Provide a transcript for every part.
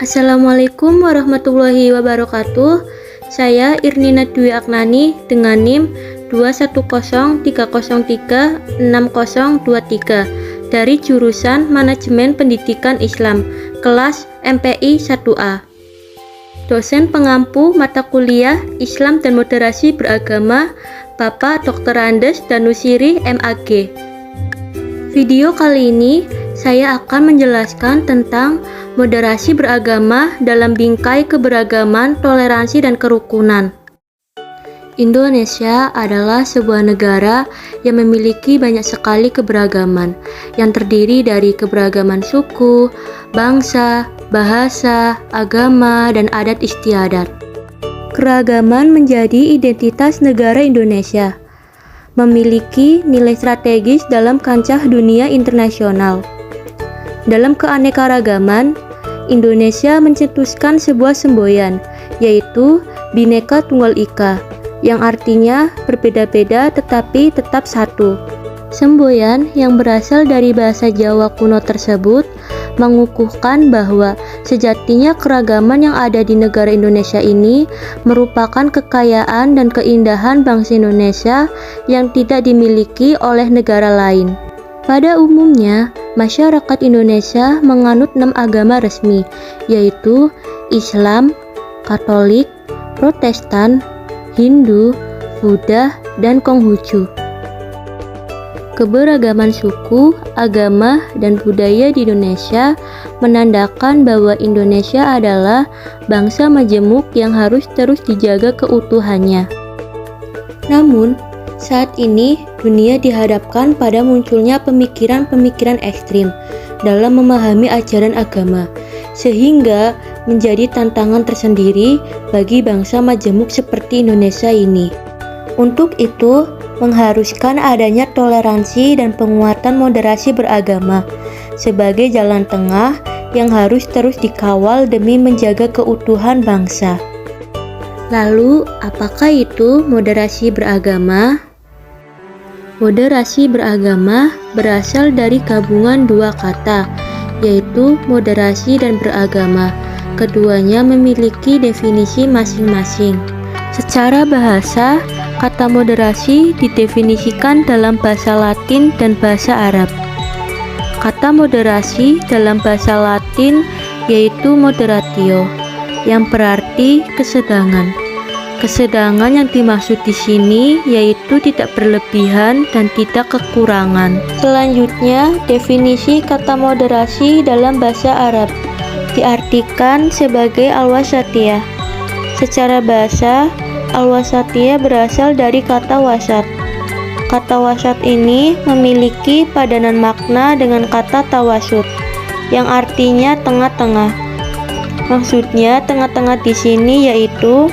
Assalamualaikum warahmatullahi wabarakatuh. Saya Irnina Dwi Aknani dengan NIM 2103036023 dari jurusan Manajemen Pendidikan Islam, kelas MPI 1A. Dosen pengampu mata kuliah Islam dan Moderasi Beragama, Bapak Dr. Andes Danusiri MAG. Video kali ini saya akan menjelaskan tentang moderasi beragama dalam bingkai keberagaman, toleransi, dan kerukunan. Indonesia adalah sebuah negara yang memiliki banyak sekali keberagaman yang terdiri dari keberagaman suku, bangsa, bahasa, agama, dan adat istiadat. Keragaman menjadi identitas negara Indonesia, memiliki nilai strategis dalam kancah dunia internasional. Dalam keanekaragaman, Indonesia mencetuskan sebuah semboyan, yaitu Bhinneka Tunggal Ika, yang artinya berbeda-beda tetapi tetap satu. Semboyan yang berasal dari bahasa Jawa kuno tersebut mengukuhkan bahwa sejatinya keragaman yang ada di negara Indonesia ini merupakan kekayaan dan keindahan bangsa Indonesia yang tidak dimiliki oleh negara lain. Pada umumnya, masyarakat Indonesia menganut 6 agama resmi, yaitu Islam, Katolik, Protestan, Hindu, Buddha, dan Konghucu. Keberagaman suku, agama, dan budaya di Indonesia menandakan bahwa Indonesia adalah bangsa majemuk yang harus terus dijaga keutuhannya. Namun, saat ini dunia dihadapkan pada munculnya pemikiran-pemikiran ekstrim dalam memahami ajaran agama, sehingga menjadi tantangan tersendiri bagi bangsa majemuk seperti Indonesia ini. Untuk itu, mengharuskan adanya toleransi dan penguatan moderasi beragama sebagai jalan tengah yang harus terus dikawal demi menjaga keutuhan bangsa. Lalu, apakah itu moderasi beragama? Moderasi beragama berasal dari gabungan dua kata, yaitu moderasi dan beragama. Keduanya memiliki definisi masing-masing. Secara bahasa, kata moderasi didefinisikan dalam bahasa Latin dan bahasa Arab. Kata moderasi dalam bahasa Latin yaitu moderatio, yang berarti kesedangan. Kesedangan yang dimaksud di sini yaitu tidak berlebihan dan tidak kekurangan. Selanjutnya, definisi kata moderasi dalam bahasa Arab diartikan sebagai al-wasatiyah. Secara bahasa, al-wasatiyah berasal dari kata wasat. Kata wasat ini memiliki padanan makna dengan kata tawasud, yang artinya tengah-tengah. Maksudnya, tengah-tengah di sini yaitu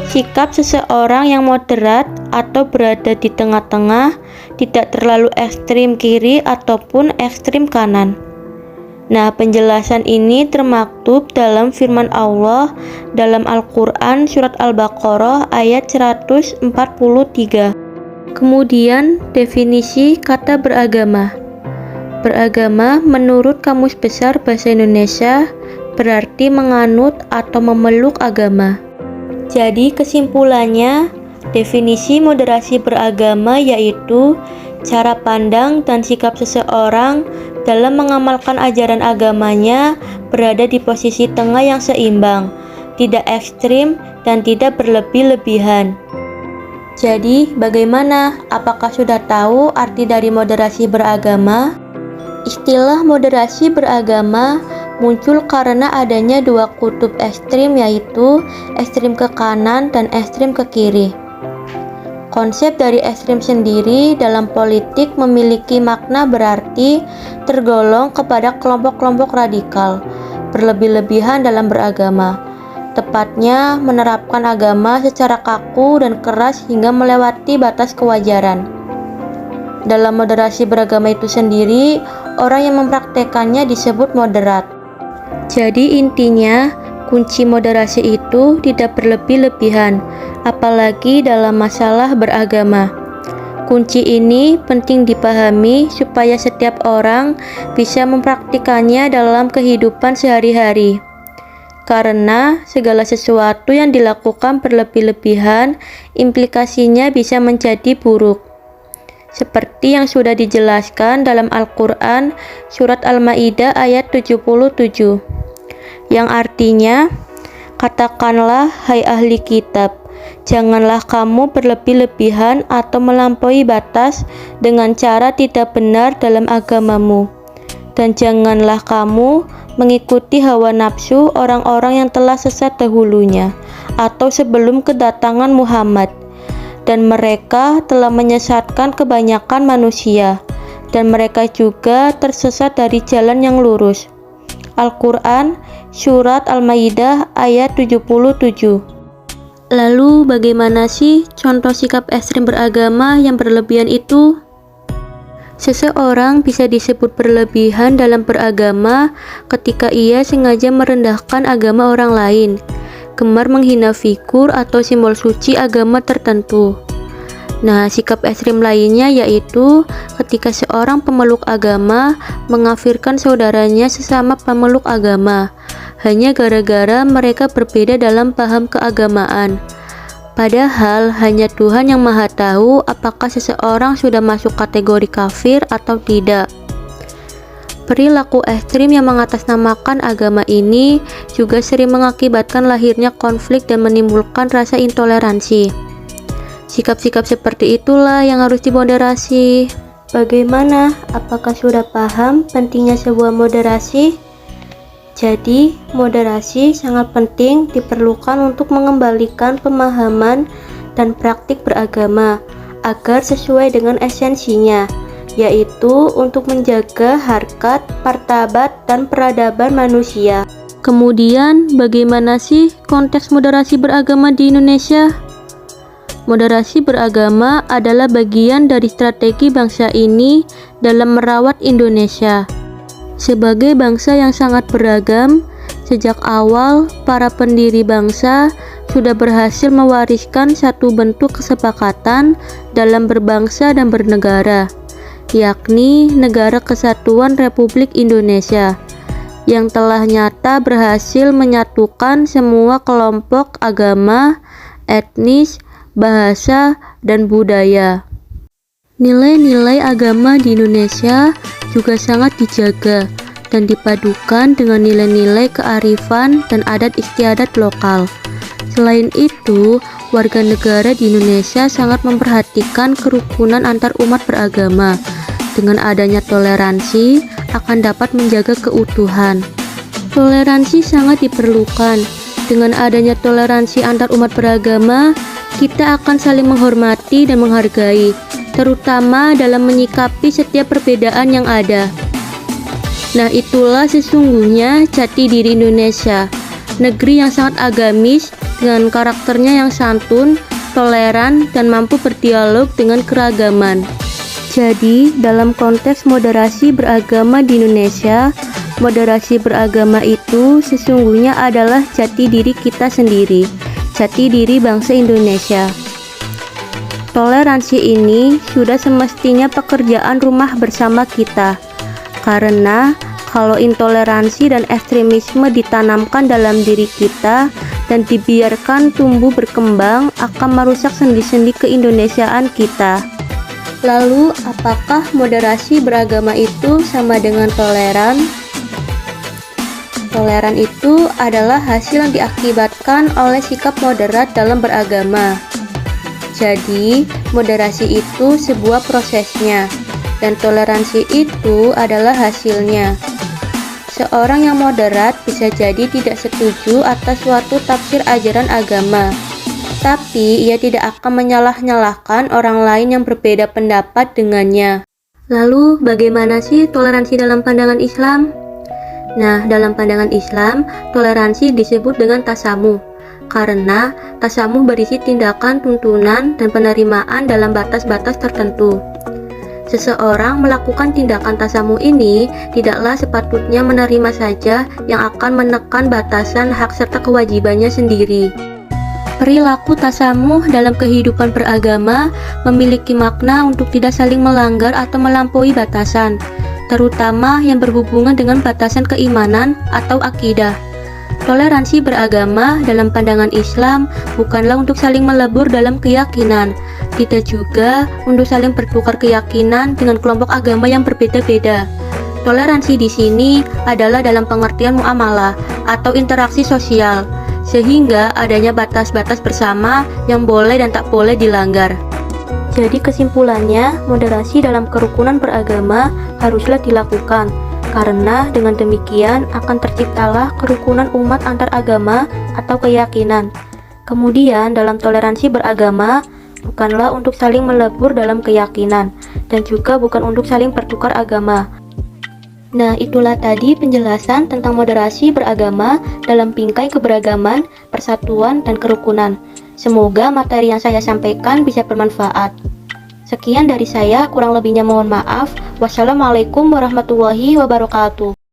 sikap seseorang yang moderat atau berada di tengah-tengah, tidak terlalu ekstrim kiri ataupun ekstrim kanan. Nah, penjelasan ini termaktub dalam firman Allah dalam Al-Quran surat Al-Baqarah ayat 143. Kemudian, definisi kata beragama. Beragama menurut Kamus Besar Bahasa Indonesia berarti menganut atau memeluk agama. Jadi kesimpulannya, definisi moderasi beragama yaitu cara pandang dan sikap seseorang dalam mengamalkan ajaran agamanya berada di posisi tengah yang seimbang, tidak ekstrim dan tidak berlebih-lebihan. Jadi, bagaimana? Apakah sudah tahu arti dari moderasi beragama? Istilah moderasi beragama muncul karena adanya dua kutub ekstrim, yaitu ekstrim ke kanan dan ekstrim ke kiri. Konsep dari ekstrim sendiri dalam politik memiliki makna berarti tergolong kepada kelompok-kelompok radikal, berlebih-lebihan dalam beragama. Tepatnya menerapkan agama secara kaku dan keras hingga melewati batas kewajaran. Dalam moderasi beragama itu sendiri, orang yang mempraktekannya disebut moderat. Jadi intinya, kunci moderasi itu tidak berlebih-lebihan, apalagi dalam masalah beragama. Kunci ini penting dipahami supaya setiap orang bisa mempraktikannya dalam kehidupan sehari-hari. karena segala sesuatu yang dilakukan berlebih-lebihan implikasinya bisa menjadi buruk. Seperti yang sudah dijelaskan dalam Al-Quran surat Al-Ma'idah ayat 77, yang artinya, katakanlah hai ahli kitab, janganlah kamu berlebih-lebihan atau melampaui batas dengan cara tidak benar dalam agamamu, dan janganlah kamu mengikuti hawa nafsu orang-orang yang telah sesat dahulunya atau sebelum kedatangan Muhammad, dan mereka telah menyesatkan kebanyakan manusia, dan mereka juga tersesat dari jalan yang lurus. Al-Quran surat Al-Maidah ayat 77. Lalu bagaimana sih contoh sikap ekstrim beragama yang berlebihan itu? Seseorang bisa disebut berlebihan dalam beragama ketika ia sengaja merendahkan agama orang lain, gemar menghina figur atau simbol suci agama tertentu. Nah, sikap ekstrim lainnya yaitu ketika seorang pemeluk agama mengkafirkan saudaranya sesama pemeluk agama, hanya gara-gara mereka berbeda dalam paham keagamaan. Padahal hanya Tuhan yang Maha Tahu apakah seseorang sudah masuk kategori kafir atau tidak. Perilaku ekstrim yang mengatasnamakan agama ini juga sering mengakibatkan lahirnya konflik dan menimbulkan rasa intoleransi. Sikap-sikap seperti itulah yang harus dimoderasi. Bagaimana? Apakah sudah paham pentingnya sebuah moderasi? Jadi, moderasi sangat penting diperlukan untuk mengembalikan pemahaman dan praktik beragama agar sesuai dengan esensinya, yaitu untuk menjaga harkat, martabat, dan peradaban manusia. Kemudian, bagaimana sih konteks moderasi beragama di Indonesia? Moderasi beragama adalah bagian dari strategi bangsa ini dalam merawat Indonesia. Sebagai bangsa yang sangat beragam, sejak awal para pendiri bangsa sudah berhasil mewariskan satu bentuk kesepakatan dalam berbangsa dan bernegara, yakni Negara Kesatuan Republik Indonesia, yang telah nyata berhasil menyatukan semua kelompok agama, etnis, bahasa, dan budaya. Nilai-nilai agama di Indonesia juga sangat dijaga dan dipadukan dengan nilai-nilai kearifan dan adat istiadat lokal. Selain itu, warga negara di Indonesia sangat memperhatikan kerukunan antar umat beragama. Dengan adanya toleransi akan dapat menjaga keutuhan. Toleransi sangat diperlukan. Dengan adanya toleransi antar umat beragama, kita akan saling menghormati dan menghargai, terutama dalam menyikapi setiap perbedaan yang ada. Nah, itulah sesungguhnya jati diri Indonesia, negeri yang sangat agamis dengan karakternya yang santun, toleran, dan mampu berdialog dengan keragaman. Jadi, dalam konteks moderasi beragama di Indonesia, moderasi beragama itu sesungguhnya adalah jati diri kita sendiri, jati diri bangsa Indonesia. Toleransi ini sudah semestinya pekerjaan rumah bersama kita, karena kalau intoleransi dan ekstremisme ditanamkan dalam diri kita dan dibiarkan tumbuh berkembang akan merusak sendi-sendi keindonesiaan kita. Lalu, apakah moderasi beragama itu sama dengan toleran? Toleran itu adalah hasil yang diakibatkan oleh sikap moderat dalam beragama. Jadi, moderasi itu sebuah prosesnya, dan toleransi itu adalah hasilnya. Seorang yang moderat bisa jadi tidak setuju atas suatu tafsir ajaran agama, tapi ia tidak akan menyalah-nyalahkan orang lain yang berbeda pendapat dengannya. Lalu, bagaimana sih toleransi dalam pandangan Islam? Nah, dalam pandangan Islam, toleransi disebut dengan tasamuh, karena tasamuh berisi tindakan, tuntunan, dan penerimaan dalam batas-batas tertentu. Seseorang melakukan tindakan tasamuh ini tidaklah sepatutnya menerima saja yang akan menekan batasan hak serta kewajibannya sendiri. Perilaku tasamuh dalam kehidupan beragama memiliki makna untuk tidak saling melanggar atau melampaui batasan, terutama yang berhubungan dengan batasan keimanan atau akidah. Toleransi beragama dalam pandangan Islam bukanlah untuk saling melebur dalam keyakinan, tidak juga untuk saling bertukar keyakinan dengan kelompok agama yang berbeda-beda. Toleransi di sini adalah dalam pengertian muamalah atau interaksi sosial, sehingga adanya batas-batas bersama yang boleh dan tak boleh dilanggar. Jadi kesimpulannya, moderasi dalam kerukunan beragama haruslah dilakukan, karena dengan demikian akan terciptalah kerukunan umat antar agama atau keyakinan. Kemudian dalam toleransi beragama bukanlah untuk saling melebur dalam keyakinan, dan juga bukan untuk saling bertukar agama. Nah, itulah tadi penjelasan tentang moderasi beragama dalam bingkai keberagaman, persatuan, dan kerukunan. Semoga materi yang saya sampaikan bisa bermanfaat. Sekian dari saya, kurang lebihnya mohon maaf. Wassalamualaikum warahmatullahi wabarakatuh.